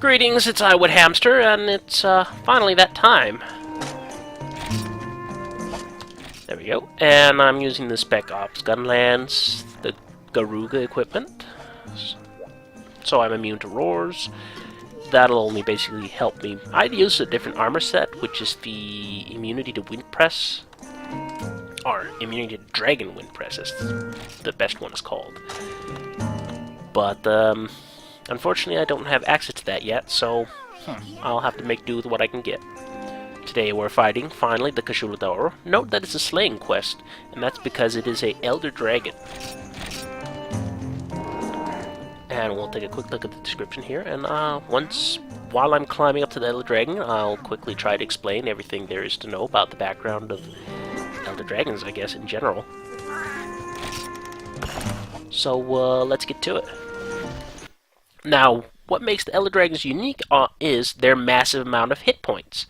Greetings, it's Iwood Hamster, and it's finally that time. There we go. And I'm using the Spec Ops Gunlance, the Garuga equipment. So I'm immune to roars. That'll only basically help me. I'd use a different armor set, which is the immunity to wind press. Or immunity to dragon wind press, as the best one is called. But, unfortunately, I don't have access to that yet, so I'll have to make do with what I can get. Today we're fighting, finally, the Kashulador. Note that it's a slaying quest, and that's because it is a Elder Dragon. And we'll take a quick look at the description here, and while I'm climbing up to the Elder Dragon, I'll quickly try to explain everything there is to know about the background of Elder Dragons, I guess, in general. So, let's get to it. Now, what makes the Elder Dragons unique is their massive amount of hit points.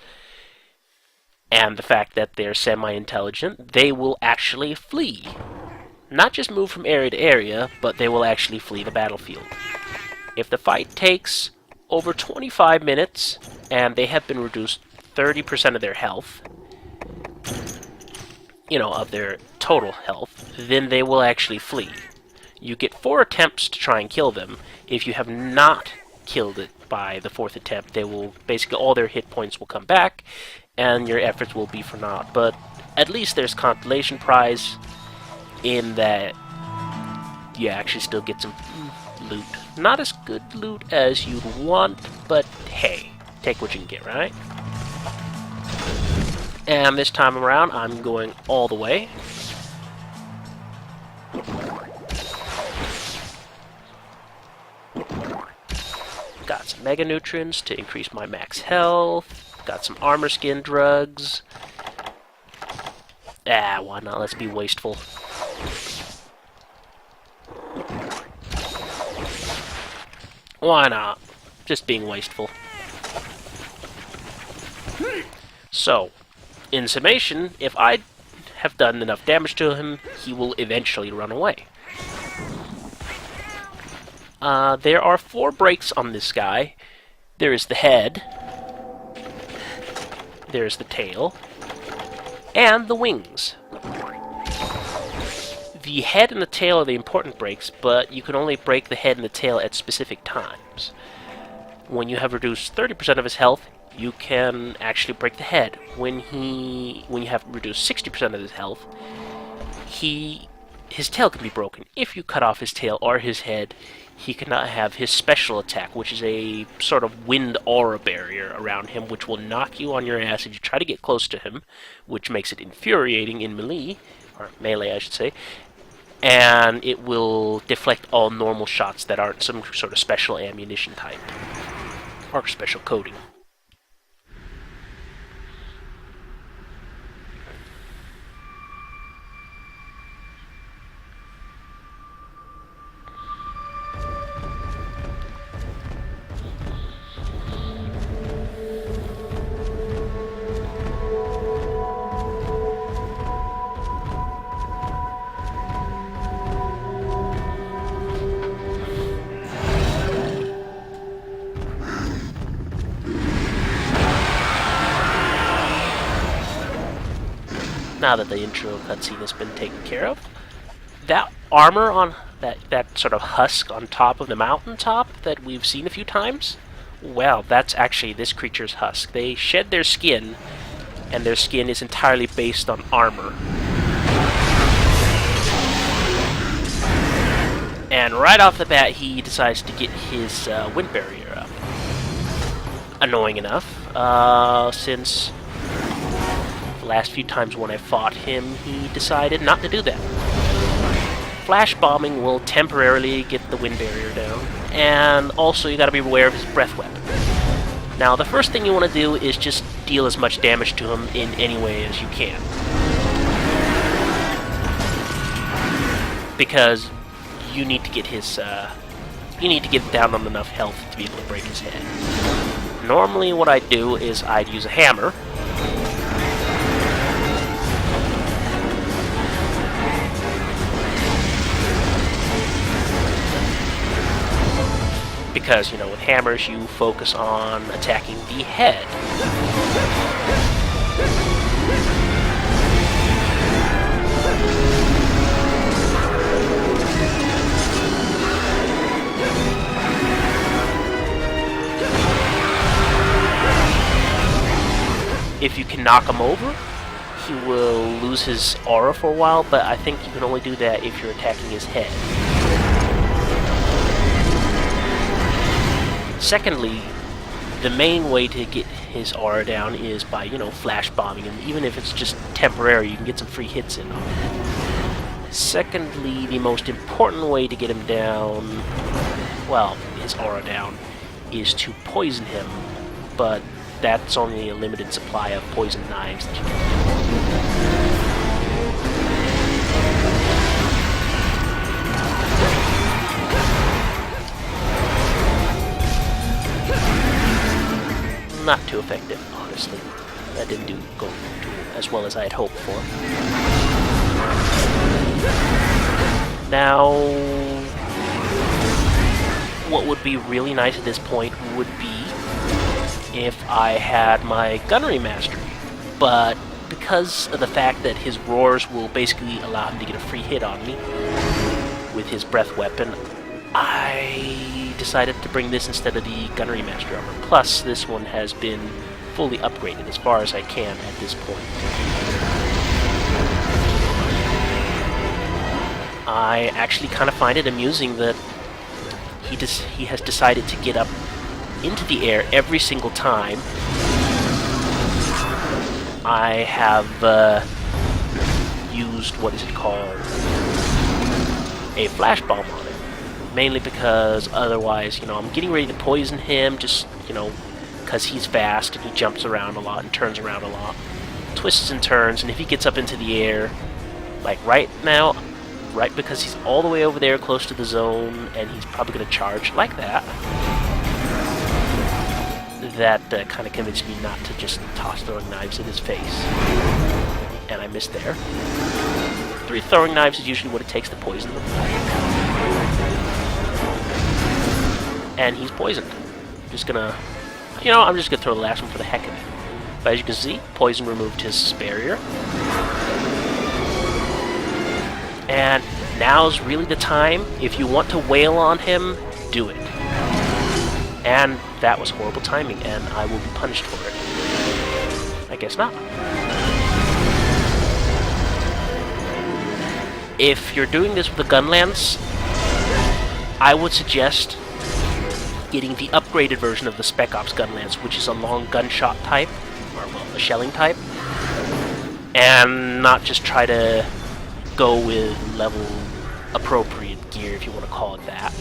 And the fact that they're semi-intelligent, they will actually flee. Not just move from area to area, but they will actually flee the battlefield. If the fight takes over 25 minutes, and they have been reduced 30% of their health, of their total health, then they will actually flee. You get 4 attempts to try and kill them. If you have not killed it by the 4th attempt, they will basically all their hit points will come back, and your efforts will be for naught. But at least there's consolation prize in that you actually still get some loot. Not as good loot as you'd want, but hey, take what you can get, right? And this time around, I'm going all the way. Got some Mega Nutrients to increase my max health. Got some armor skin drugs. Why not? Let's be wasteful. Why not? Just being wasteful. So, in summation, if I have done enough damage to him, he will eventually run away. There are 4 breaks on this guy. There is the head, there is the tail, and the wings. The head and the tail are the important breaks, but you can only break the head and the tail at specific times. When you have reduced 30% of his health, you can actually break the head. When you have reduced 60% of his health, his tail can be broken. If you cut off his tail or his head, he cannot have his special attack, which is a sort of wind aura barrier around him, which will knock you on your ass if you try to get close to him, which makes it infuriating in melee, or melee I should say, and it will deflect all normal shots that aren't some sort of special ammunition type, or special coating. Now that the intro cutscene has been taken care of, that armor on that sort of husk on top of the mountaintop that we've seen a few times, well, that's actually this creature's husk. They shed their skin, and their skin is entirely based on armor. And right off the bat, he decides to get his wind barrier up. Annoying enough, since the last few times when I fought him, he decided not to do that. Flash bombing will temporarily get the wind barrier down, and also you gotta be aware of his breath weapon. Now, the first thing you want to do is just deal as much damage to him in any way as you can, because you need to get his down on enough health to be able to break his head. Normally, what I'd do is I'd use a hammer. because, you know, with hammers you focus on attacking the head. If you can knock him over, he will lose his aura for a while, but I think you can only do that if you're attacking his head. Secondly, the main way to get his aura down is by, you know, flash bombing him. Even if it's just temporary, you can get some free hits in on him. Secondly, the most important way to get him down, well, his aura down, is to poison him, but that's only a limited supply of poison knives that you can do. Not too effective, honestly. That didn't go as well as I had hoped for. Now, what would be really nice at this point would be if I had my gunnery mastery, but because of the fact that his roars will basically allow him to get a free hit on me with his breath weapon, I decided to bring this instead of the gunnery mastery armor. Plus, this one has been fully upgraded as far as I can at this point. I actually kind of find it amusing that he has decided to get up into the air every single time I have used, what is it called, a flash bomb on it. Mainly because otherwise, you know, I'm getting ready to poison him, just, you know, because he's fast and he jumps around a lot and turns around a lot, twists and turns, and if he gets up into the air, like right now, right because he's all the way over there close to the zone and he's probably going to charge like that, that kind of convinced me not to just toss throwing knives in his face. And I missed there. 3 throwing knives is usually what it takes to poison them. And he's poisoned. I'm just gonna, you know, I'm just gonna throw the last one for the heck of it. But as you can see, poison removed his barrier. And now's really the time. If you want to wail on him, do it. And that was horrible timing, and I will be punished for it. I guess not. If you're doing this with a gun lance, I would suggest getting the upgraded version of the Spec Ops gun lance, which is a long gunshot type, or well, a shelling type, and not just try to go with level appropriate gear, if you want to call it that.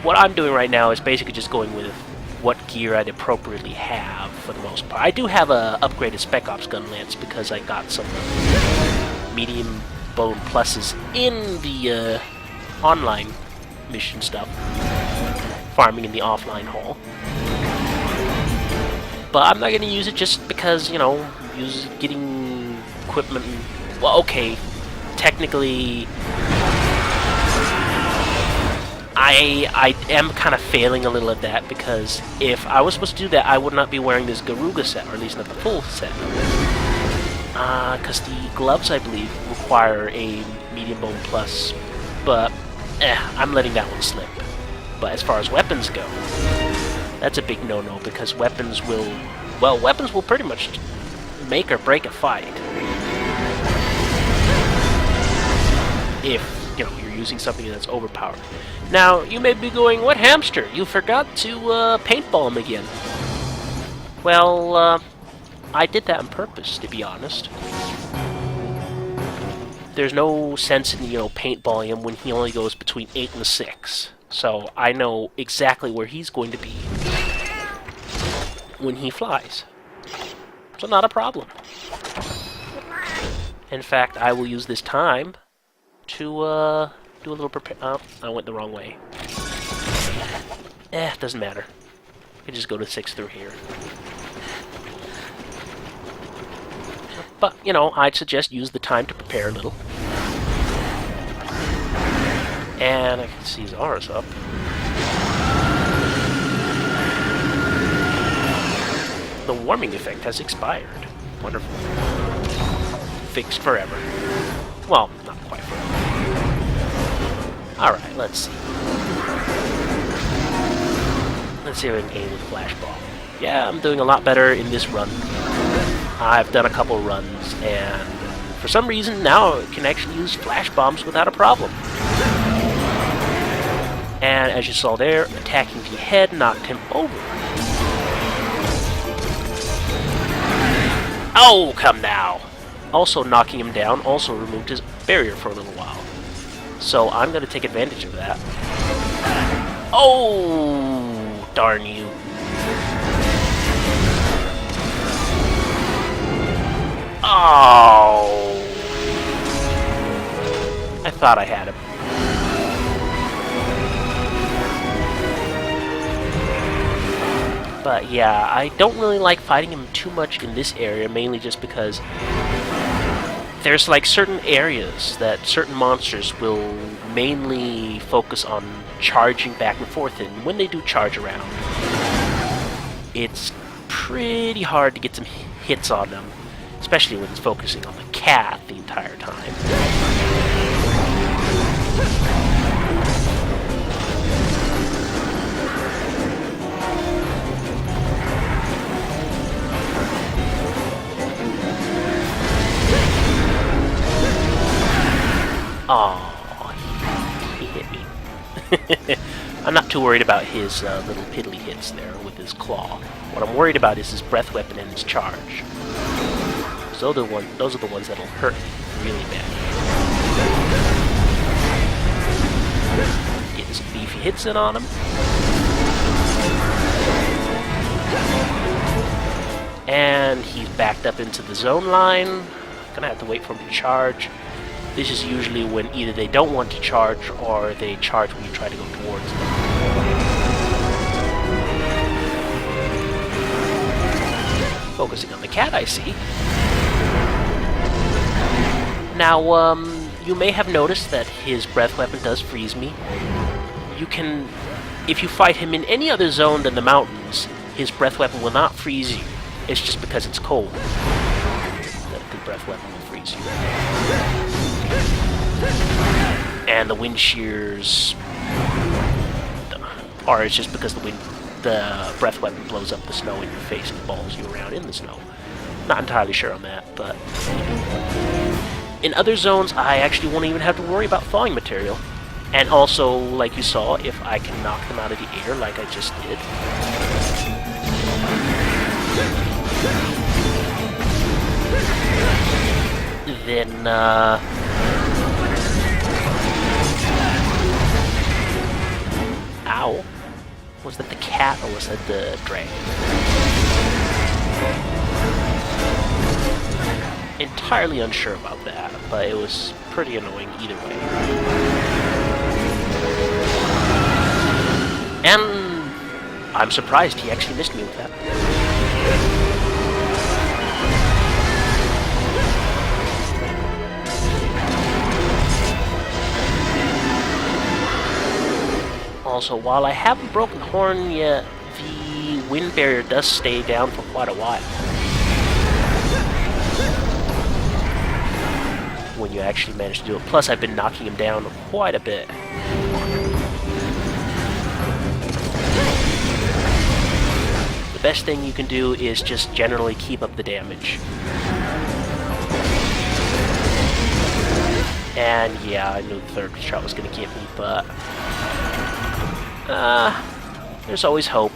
What I'm doing right now is basically just going with what gear I'd appropriately have for the most part. I do have a upgraded Spec Ops gun lance because I got some medium bone pluses in the online mission stuff, farming in the offline hall. But I'm not going to use it just because, you know, getting equipment. Well, okay, technically I am kind of failing a little at that, because if I was supposed to do that, I would not be wearing this Garuga set, or at least not the full set. Because the gloves, I believe, require a medium bone plus, but I'm letting that one slip. But as far as weapons go, that's a big no-no, because weapons will pretty much make or break a fight. If, you know, you're using something that's overpowered. Now, you may be going, what hamster? You forgot to paintball him again. Well, I did that on purpose, to be honest. There's no sense in, you know, paintballing him when he only goes between 8 and 6. So I know exactly where he's going to be when he flies. So not a problem. In fact, I will use this time to do a little prepare. Oh, I went the wrong way. Doesn't matter. I can just go to 6 through here. But, you know, I'd suggest use the time to prepare a little. And I can see Zara's up. The warming effect has expired. Wonderful. Fixed forever. Well, not quite forever. Alright, let's see. Let's see if I can aim with Flash Bomb. Yeah, I'm doing a lot better in this run. I've done a couple runs, and for some reason now I can actually use Flash Bombs without a problem. And as you saw there, attacking the head knocked him over. Oh, come now! Also knocking him down also removed his barrier for a little while. So I'm going to take advantage of that. Oh, darn you. Oh! I thought I had him. But yeah, I don't really like fighting him too much in this area, mainly just because there's like certain areas that certain monsters will mainly focus on charging back and forth in. When they do charge around, it's pretty hard to get some hits on them, especially when it's focusing on the cat the entire time. Oh, he hit me. I'm not too worried about his little piddly hits there with his claw. What I'm worried about is his breath weapon and his charge. Those are the ones that'll hurt really bad. Getting some beefy hits in on him. And he's backed up into the zone line. Gonna have to wait for him to charge. This is usually when either they don't want to charge or they charge when you try to go towards them. Focusing on the cat, I see. Now, you may have noticed that his breath weapon does freeze me. You can, if you fight him in any other zone than the mountains, his breath weapon will not freeze you. It's just because it's cold that the breath weapon will freeze you. And the wind shears are just because the breath weapon blows up the snow in your face and balls you around in the snow. Not entirely sure on that, but in other zones I actually won't even have to worry about thawing material. And also, like you saw, if I can knock them out of the air like I just did, then ow. Was that the cat or was that the dragon? Entirely unsure about that, but it was pretty annoying either way. And I'm surprised he actually missed me with that. Also, while I haven't broken the horn yet, the wind barrier does stay down for quite a while. When you actually manage to do it. Plus, I've been knocking him down quite a bit. The best thing you can do is just generally keep up the damage. And yeah, I knew the third shot was going to get me, but there's always hope.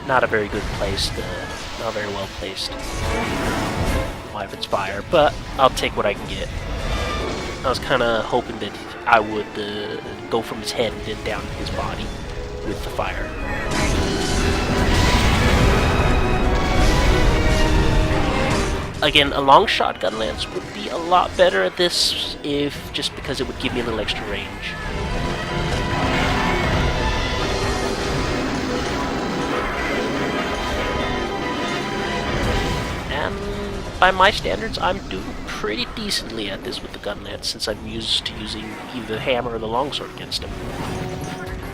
Not a very good place, not very well placed. Wyvern's Fire, but I'll take what I can get. I was kind of hoping that I would go from his head and then down to his body with the fire. Again, a long shotgun lance would be a lot better at this, if just because it would give me a little extra range. by my standards, I'm doing pretty decently at this with the gun lance, since I'm used to using either the hammer or the longsword against him.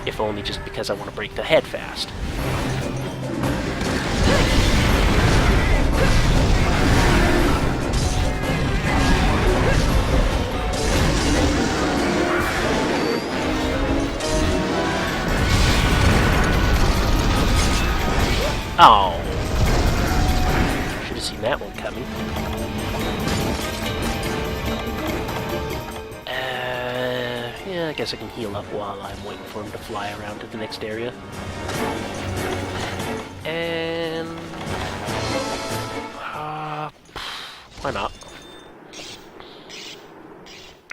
If only just because I want to break the head fast. Oh. Should have seen that one coming. Yeah, I guess I can heal up while I'm waiting for him to fly around to the next area. And... why not?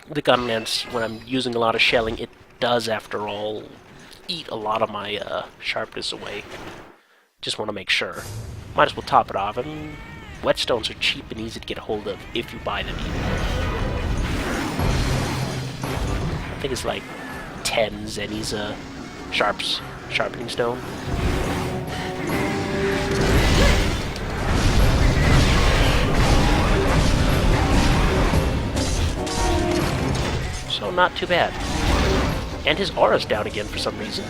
The gun lance, when I'm using a lot of shelling, it does, after all, eat a lot of my sharpness away. Just want to make sure. Might as well top it off. I mean, whetstones are cheap and easy to get a hold of if you buy them. I think it's like 10 zennies sharpening stone. So not too bad. And his aura's down again for some reason.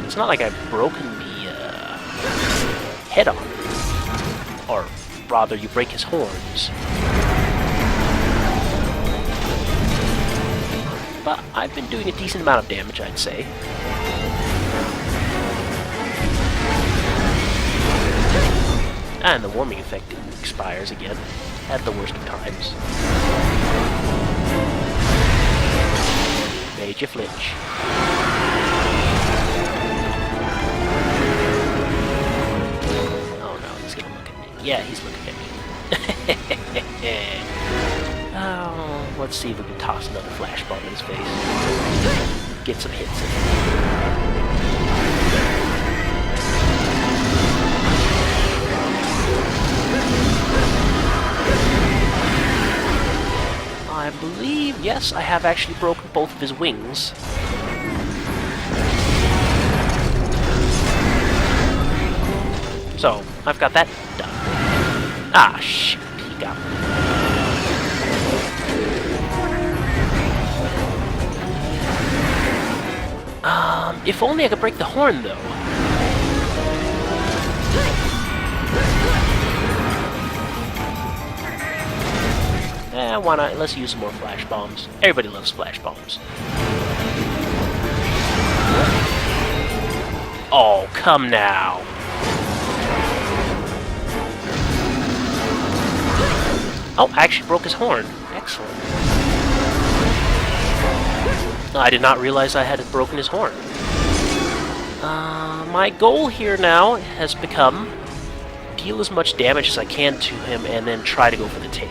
It's not like I've broken the head on him. Or rather, you break his horns. But I've been doing a decent amount of damage, I'd say. And the warming effect expires again, at the worst of times. Made you flinch. Oh no, he's gonna look at me. Yeah, he's looking at me. Oh, let's see if we can toss another flash bomb in his face. Get some hits in. I believe, yes, I have actually broken both of his wings. So, I've got that done. Ah, shoot, he got me. If only I could break the horn, though. Why not? Let's use some more flash bombs. Everybody loves flash bombs. Oh, come now. Oh, I actually broke his horn. Excellent. I did not realize I had broken his horn. My goal here now has become deal as much damage as I can to him and then try to go for the tail.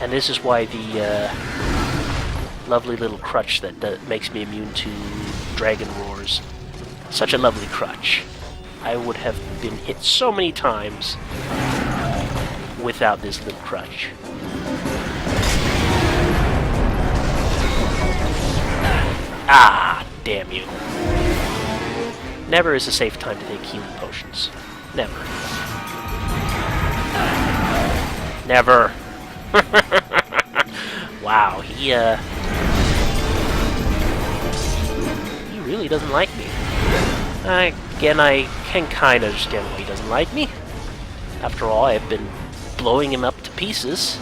And this is why the lovely little crutch that makes me immune to dragon roars. Such a lovely crutch. I would have been hit so many times without this little crutch. Ah, damn you. Never is a safe time to take healing potions. Never. Never. Wow, he really doesn't like me. Again, I can kind of understand why he doesn't like me. After all, I've been blowing him up to pieces.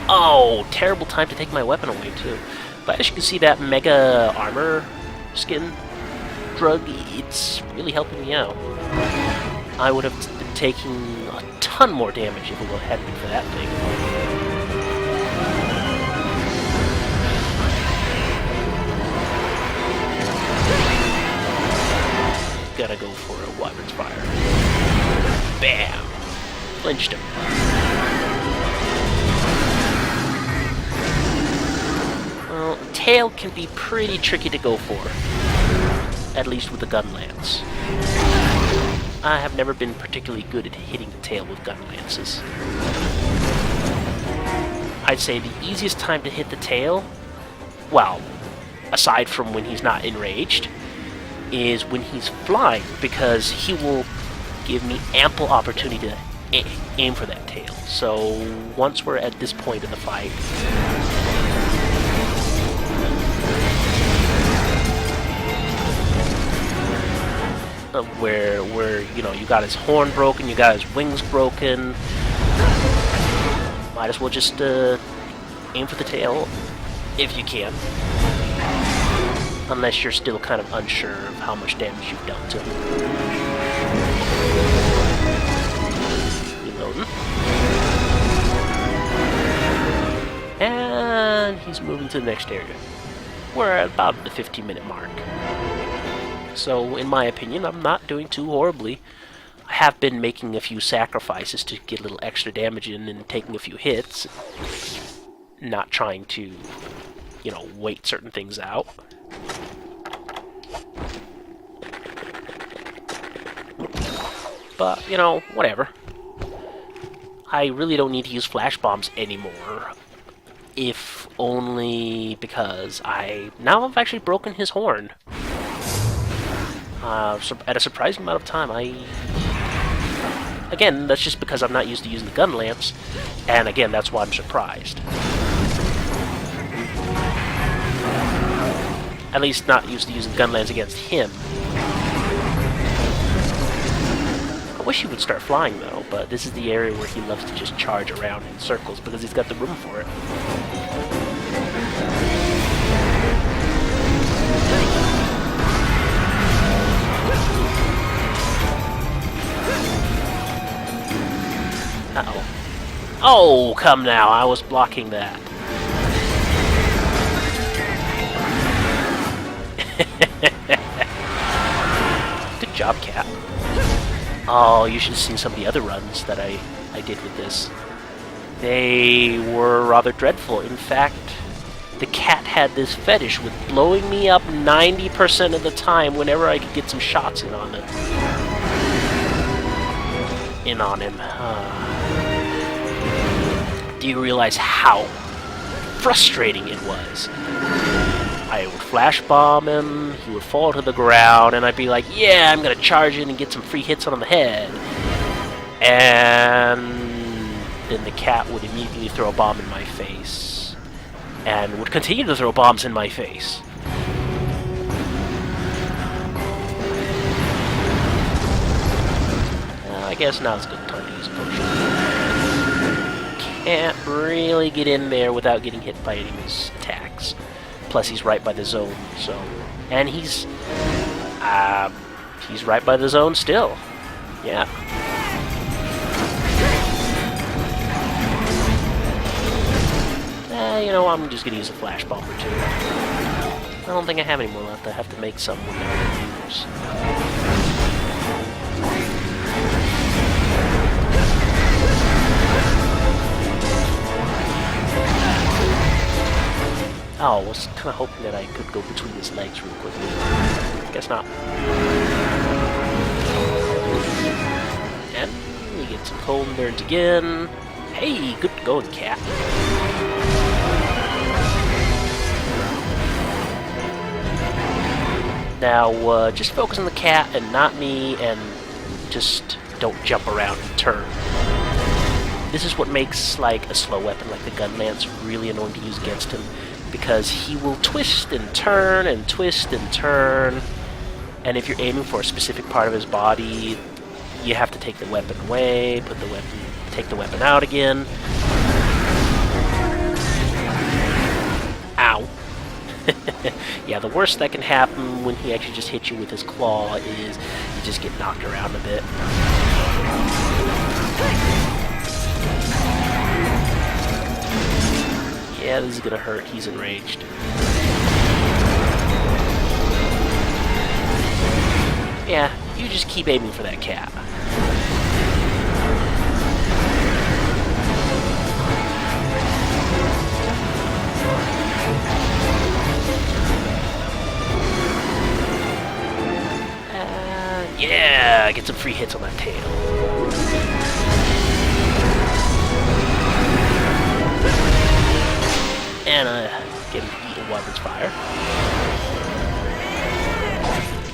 Oh, terrible time to take my weapon away, too. But as you can see, that mega armor skin drug, it's really helping me out. I would have been taking a ton more damage if it hadn't been for that thing. Gotta go for a Wyvern's Fire. Bam! Flinched him. Well, tail can be pretty tricky to go for. at least with the gun lance. I have never been particularly good at hitting the tail with gun lances. I'd say the easiest time to hit the tail, well, aside from when he's not enraged, is when he's flying, because he will give me ample opportunity to aim for that tail. So once we're at this point in the fight, where you know, you got his horn broken, you got his wings broken, might as well just aim for the tail if you can. Unless you're still kind of unsure of how much damage you've done to him. Reloading. And he's moving to the next area. We're at about the 15-minute mark. So, in my opinion, I'm not doing too horribly. I have been making a few sacrifices to get a little extra damage in and taking a few hits. Not trying to, you know, wait certain things out. But, you know, whatever. I really don't need to use flash bombs anymore. If only because now I've actually broken his horn. At a surprising amount of time. Again, that's just because I'm not used to using the gun lance, and again, that's why I'm surprised. At least not used to using gun lance against him. I wish he would start flying though, but this is the area where he loves to just charge around in circles because he's got the room for it. Uh-oh. Oh, come now, I was blocking that. Good job, Cat. Oh, you should have seen some of the other runs that I did with this. They were rather dreadful. In fact, the cat had this fetish with blowing me up 90% of the time whenever I could get some shots in on it. Do you realize how frustrating it was? I would flash bomb him, he would fall to the ground, and I'd be like, yeah, I'm gonna charge in and get some free hits on the head. And then the cat would immediately throw a bomb in my face. And would continue to throw bombs in my face. I guess now's a good time to use a potion. Can't really get in there without getting hit by any of his attacks. Plus, he's right by the zone, so... And he's right by the zone still. Yeah. You know, I'm just gonna use a flash bomb or two. I don't think I have any more left. I have to make some without use. Oh, I was kind of hoping that I could go between his legs real quickly. Guess not. And we get some cold burns again. Hey, good going, cat. Now, just focus on the cat and not me, and just don't jump around and turn. This is what makes, like, a slow weapon like the gun lance really annoying to use against him. Because he will twist and turn and twist and turn, and if you're aiming for a specific part of his body, you have to take the weapon away, take the weapon out again. Ow. Yeah, the worst that can happen when he actually just hits you with his claw is you just get knocked around a bit. Yeah, this is gonna hurt. He's enraged. Yeah, you just keep aiming for that cat. I get some free hits on that tail. And getting eaten while it's fire.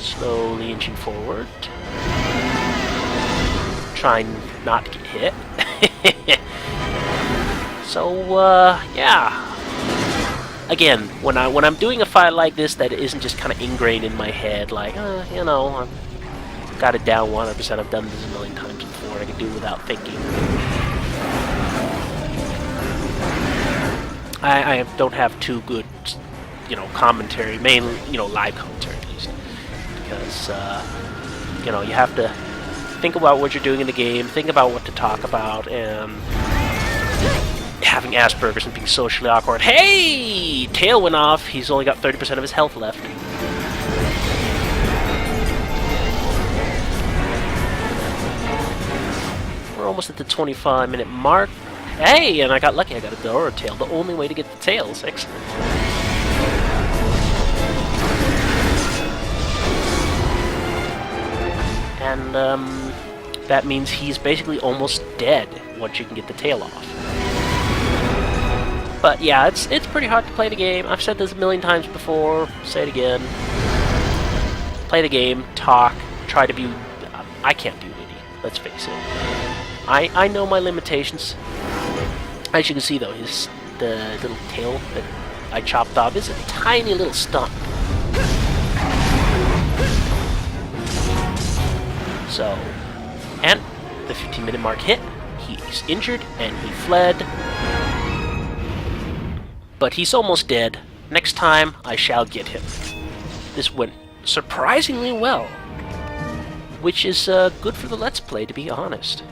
Slowly inching forward. Trying not to get hit. So, yeah. Again, when I'm doing a fight like this that isn't just kind of ingrained in my head, like, you know, I've got it down 100%, I've done this a million times before, I can do it without thinking. I don't have too good, you know, commentary, mainly, you know, live commentary at least, because, you know, you have to think about what you're doing in the game, think about what to talk about, and having Asperger's and being socially awkward. Hey! Tail went off, he's only got 30% of his health left. We're almost at the 25-minute mark. Hey, and I got lucky. I got a Dora tail. The only way to get the tails. Excellent. And that means he's basically almost dead once you can get the tail off. But yeah, it's pretty hard to play the game. I've said this a million times before. Say it again. Play the game. Talk. Try to be. I can't be witty. Let's face it. I know my limitations. As you can see, though, the little tail that I chopped off is a tiny little stump. So, and the 15-minute mark hit. He's injured, and he fled. But he's almost dead. Next time, I shall get him. This went surprisingly well. Which is good for the Let's Play, to be honest.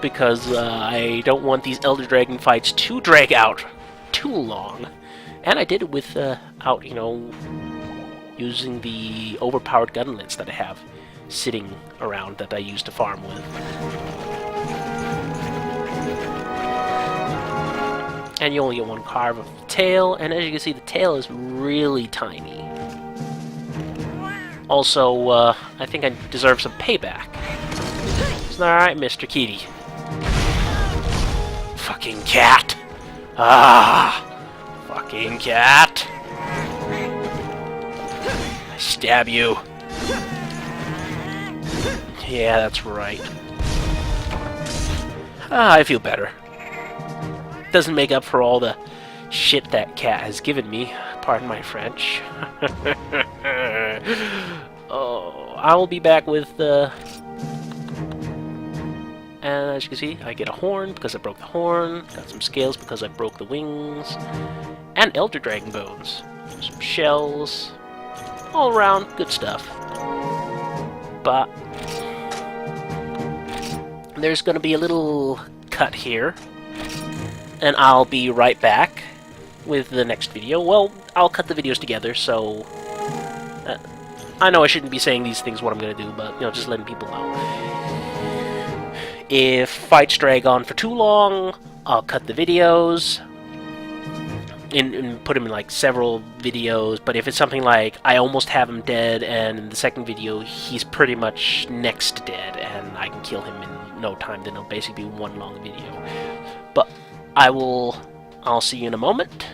Because I don't want these Elder Dragon fights to drag out too long. And I did it without, you know, using the overpowered gunlets that I have sitting around that I use to farm with. And you only get one carve of the tail, and as you can see, the tail is really tiny. Also, I think I deserve some payback. It's alright, Mr. Kitty. Fucking cat! Ah! Fucking cat! I stab you. Yeah, that's right. Ah, I feel better. Doesn't make up for all the shit that cat has given me. Pardon my French. Oh, I will be back with and as you can see, I get a horn because I broke the horn, got some scales because I broke the wings, and Elder Dragon bones. Some shells. All around, good stuff. But there's going to be a little cut here, and I'll be right back with the next video. Well, I'll cut the videos together, so I know I shouldn't be saying these things what I'm going to do, but, you know, just letting people know. If fights drag on for too long, I'll cut the videos and put them in like several videos. But if it's something like I almost have him dead, and in the second video he's pretty much next to dead, and I can kill him in no time, then it'll basically be one long video. But I'll see you in a moment.